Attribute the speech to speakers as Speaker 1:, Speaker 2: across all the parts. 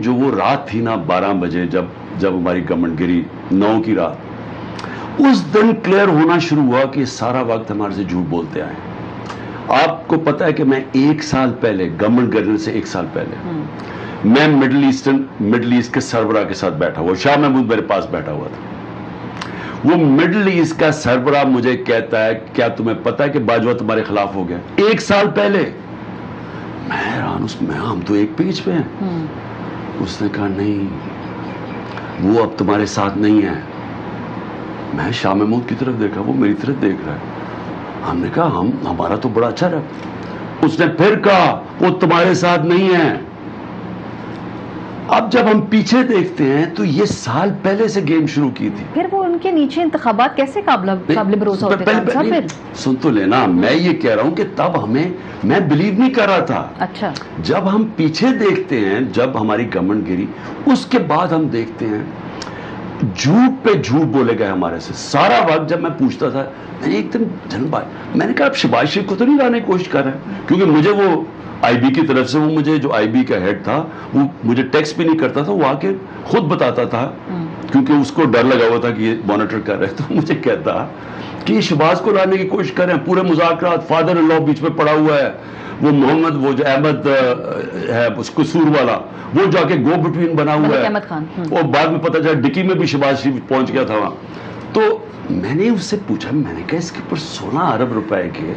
Speaker 1: جو وہ رات تھی نا 12 بجے جب ہماری گورنمنٹ گری 9 کی رات, اس دن کلیئر ہونا شروع ہوا کہ سارا وقت ہمارے سے جھوٹ بولتے آئے. آپ کو پتا ہے کہ میں 1 سال پہلے گورنمنٹ گرنے سے 1 سال پہلے میں مڈل ایسٹ کے سربراہ کے ساتھ بیٹھا ہوا, شاہ محمود میرے پاس بیٹھا ہوا تھا. وہ مڈل ایسٹ کا سربراہ مجھے کہتا ہے کیا تمہیں پتا ہے کہ باجوہ تمہارے خلاف ہو گیا 1 سال پہلے. میں حیران, ہم تو ایک پیج پہ ہیں. اس نے کہا نہیں وہ اب تمہارے ساتھ نہیں ہے. میں شاہ محمود کی طرف دیکھا, وہ میری طرف دیکھ رہا ہے. ہم نے کہا ہمارا تو بڑا اچھا رہا. اس نے پھر کہا وہ تمہارے ساتھ نہیں ہے. اب جب ہم پیچھے دیکھتے ہیں تو یہ سال پہلے سے گیم شروع کی تھی.
Speaker 2: پھر وہ ان کے نیچے انتخابات کیسے قابل بھروسہ ہوتے تھے؟
Speaker 1: سن تو لینا, میں یہ کہہ رہا ہوں کہ تب میں بلیو نہیں کر رہا تھا.
Speaker 2: اچھا,
Speaker 1: جب ہم پیچھے دیکھتے ہیں, جب ہماری گورنمنٹ گری, اس کے بعد ہم دیکھتے ہیں جھوٹ پہ جھوٹ بولے گئے ہمارے سے. سارا وقت جب میں پوچھتا تھا, میں نے ایک دن جنرل بھائی میں نے کہا آپ شہباز شریف کو تو نہیں لانے کی کوشش کر رہے ہیں, کیونکہ مجھے وہ آئی بی کی طرف سے, وہ مجھے جو آئی بی کا ہیڈ تھا وہ مجھے ٹیکسٹ بھی نہیں کرتا تھا, وہ آ کے خود بتاتا تھا, کیونکہ اس کو ڈر لگا ہوا تھا کہ یہ مانیٹر کر رہے. تو مجھے کہتا کہ یہ شہباز کو لانے کی کوشش کر رہے ہیں, پورے مذاکرات, فادر ان لا بیچ میں پڑا ہوا ہے, وہ محمد وہ جو احمد ہے اس قصور والا, وہ جا کے گو بٹوین بنا ہوا ہے,
Speaker 2: احمد خان,
Speaker 1: اور بعد میں پتا چلا ڈکی میں بھی شہباز شریف پہنچ گیا تھا وہاں. تو میں نے اس سے پوچھا, میں نے کہا اس کے اوپر 16 ارب روپے کے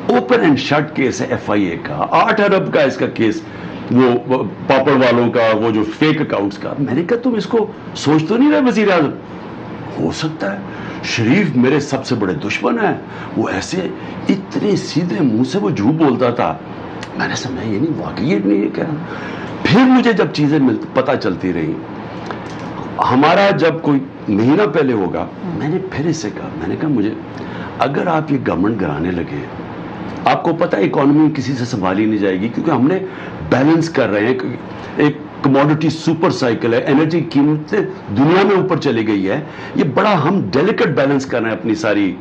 Speaker 1: اوپن اینڈ شٹ کیس ہے ایف آئی اے کا, 8 ارب کا اس کا کیس, وہ پاپڑ والوں کا, وہ جو فیک اکاؤنٹس کا. میں نے کہا تم اس کو سوچ تو نہیں رہے وزیر اعظم؟ ہو سکتا ہے شریف میرے سب سے بڑے دشمن ہیں, وہ ایسے اتنے سیدھے منہ سے وہ جھوٹ بولتا تھا. میں نے سمجھا یہ نہیں, واقعی یہ نہیں, یہ کہہ رہا. پھر مجھے جب چیزیں پتہ چلتی رہی, ہمارا جب کوئی مہینہ پہلے ہوگا, میں نے پھر اس سے کہا, میں نے کہا مجھے اگر آپ یہ گورنمنٹ گرانے لگے, آپ کو پتہ ہے اکانومی کسی سے سنبھالی نہیں جائے گی, کیونکہ ہم نے بیلنس کر رہے ہیں, ایک کموڈٹی سپر سائیکل ہے, انرجی قیمتیں دنیا میں اوپر چلی گئی ہے, یہ بڑا ہم ڈیلیکٹ بیلنس کر رہے ہیں اپنی ساری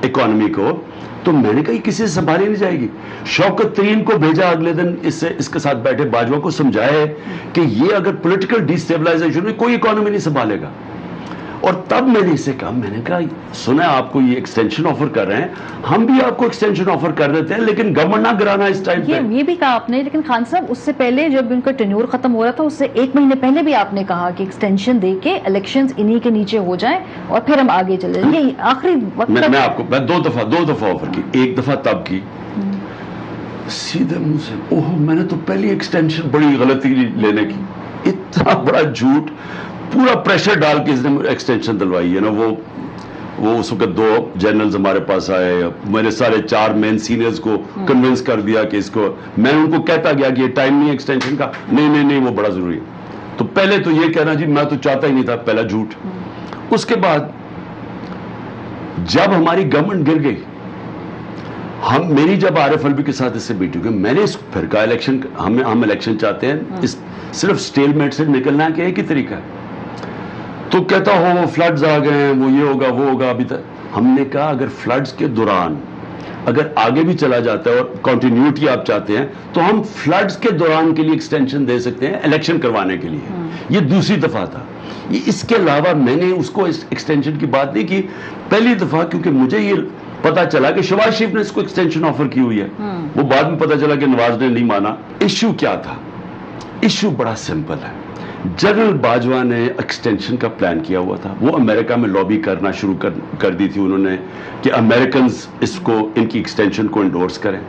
Speaker 1: اکانومی کو. تو میں نے کہا یہ کسی سے سنبھالی نہیں جائے گی. شوکت ترین کو بھیجا اگلے دن, اس کے ساتھ بیٹھے باجوہ کو سمجھائے کہ یہ اگر پولیٹیکل ڈی اسٹیبلائزیشن میں کوئی اکانومی نہیں سنبھالے گا. اور تب میں نے اسے کہا, میں نے کہا سنا آپ کو یہ ایکسٹینشن آفر کر رہے ہیں, ہم بھی آپ کو ایکسٹینشن آفر کر دیتے ہیں, لیکن گورنمنٹ نہ گرانا اس ٹائم پہ.
Speaker 2: یہ بھی کہا آپ نے, لیکن خان صاحب اس سے پہلے جب ان کا ٹینیور ختم ہو رہا تھا, اس سے 1 مہینے پہلے بھی آپ نے کہا کہ ایکسٹینشن دے کے الیکشنز انہی کے نیچے ہو جائیں اور پھر ہم آگے چلے جائیں. یہ آخری وقت
Speaker 1: میں آپ کو 2 دفعہ آفر کی. ایک دفعہ تب کی سیدھے منہ سے, اوہ میں نے تو پہلی ایکسٹینشن بڑی غلطی لینے کی, اتنا بڑا جھوٹ, پورا پریشر ڈال کے اس نے ایکسٹینشن دلوائی ہے نا. وہ اس وقت 2 جنرلز ہمارے پاس آئے, میرے سارے 4 مین سینئرز کو کنونس کر دیا کہ اس کو, میں ان کو کہتا گیا کہ یہ ٹائم نہیں ایکسٹینشن کا, نہیں وہ بڑا ضروری ہے. تو پہلے تو یہ کہنا جی میں تو چاہتا ہی نہیں تھا, پہلا جھوٹ. اس کے بعد جب ہماری گورنمنٹ گر گئی, میری جب عارف الوی کے ساتھ اس سے بیٹھی ہوئی, میں نے اس پھر کہا الیکشن ہم الیکشن چاہتے ہیں, صرف سٹیل میٹ سے نکلنا ہے کہ ایک ہی طریقہ ہے. تو کہتا ہو فلڈز آ گئے ہیں, وہ یہ ہوگا وہ ہوگا. ابھی تک ہم نے کہا اگر فلڈز کے دوران اگر آگے بھی چلا جاتا ہے اور کنٹینیوٹی آپ چاہتے ہیں تو ہم فلڈز کے دوران کے لیے ایکسٹینشن دے سکتے ہیں الیکشن کروانے کے لیے. یہ دوسری دفعہ تھا. اس کے علاوہ میں نے اس کو ایکسٹینشن کی بات نہیں کی. پہلی دفعہ کیونکہ مجھے یہ پتا چلا کہ شہباز شریف نے اس کو ایکسٹینشن آفر کی ہوئی ہے, وہ بعد میں پتا چلا کہ نواز نے نہیں مانا. ایشو کیا تھا؟ ایشو بڑا سمپل ہے. جنرل باجوہ نے ایکسٹینشن کا پلان کیا ہوا تھا, وہ امریکہ میں لابی کرنا شروع کر دی تھی انہوں نے کہ امریکنز اس کو, ان کی ایکسٹینشن کو انڈورس کریں.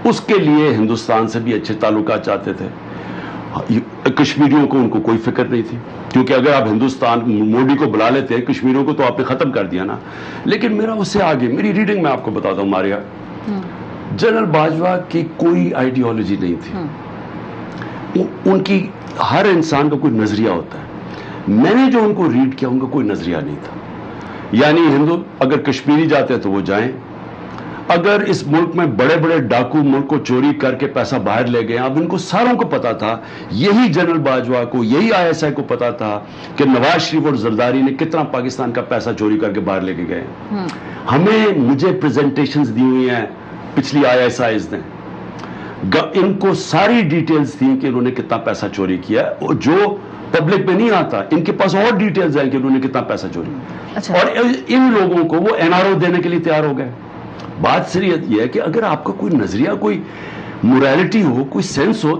Speaker 1: اس کے لیے ہندوستان سے بھی اچھے تعلقات چاہتے تھے. کشمیریوں کو ان کو کوئی فکر نہیں تھی, کیونکہ اگر آپ ہندوستان مودی کو بلا لیتے ہیں, کشمیریوں کو تو آپ نے ختم کر دیا نا. لیکن میرا اس سے آگے میری ریڈنگ میں آپ کو بتاتا ہوں, ہمارے جنرل باجوہ کی کوئی آئیڈیالوجی نہیں تھی. ان کی ہر انسان کا کوئی نظریہ ہوتا ہے. میں نے جو ان کو ریڈ کیا, ان کا کوئی نظریہ نہیں تھا. یعنی ہندو اگر کشمیری جاتے ہیں تو وہ جائیں, اگر اس ملک میں بڑے بڑے ڈاکو ملک کو چوری کر کے پیسہ باہر لے گئے. اب ان کو ساروں کو پتا تھا, یہی جنرل باجوہ کو, یہی آئی ایس آئی کو پتا تھا کہ نواز شریف اور زرداری نے کتنا پاکستان کا پیسہ چوری کر کے باہر لے کے گئے. مجھے پریزنٹیشنز دی ہوئی ہیں پچھلی آئی ایس آئیز نے. ان کو ساری ڈیٹیلز تھیں کہ انہوں نے کتنا پیسہ چوری کیا ہے، اور جو پبلک میں نہیں آتا، ان کے پاس اور ڈیٹیلز ہیں کہ انہوں نے کتنا پیسہ چوری کیا،
Speaker 2: اچھا۔
Speaker 1: اور ان لوگوں کو وہ NRO دینے کے لیے تیار ہو گئے۔ بات صریحت یہ ہے کہ اگر آپ کا کوئی نظریہ، کوئی موریلٹی ہو، کوئی سینس ہو،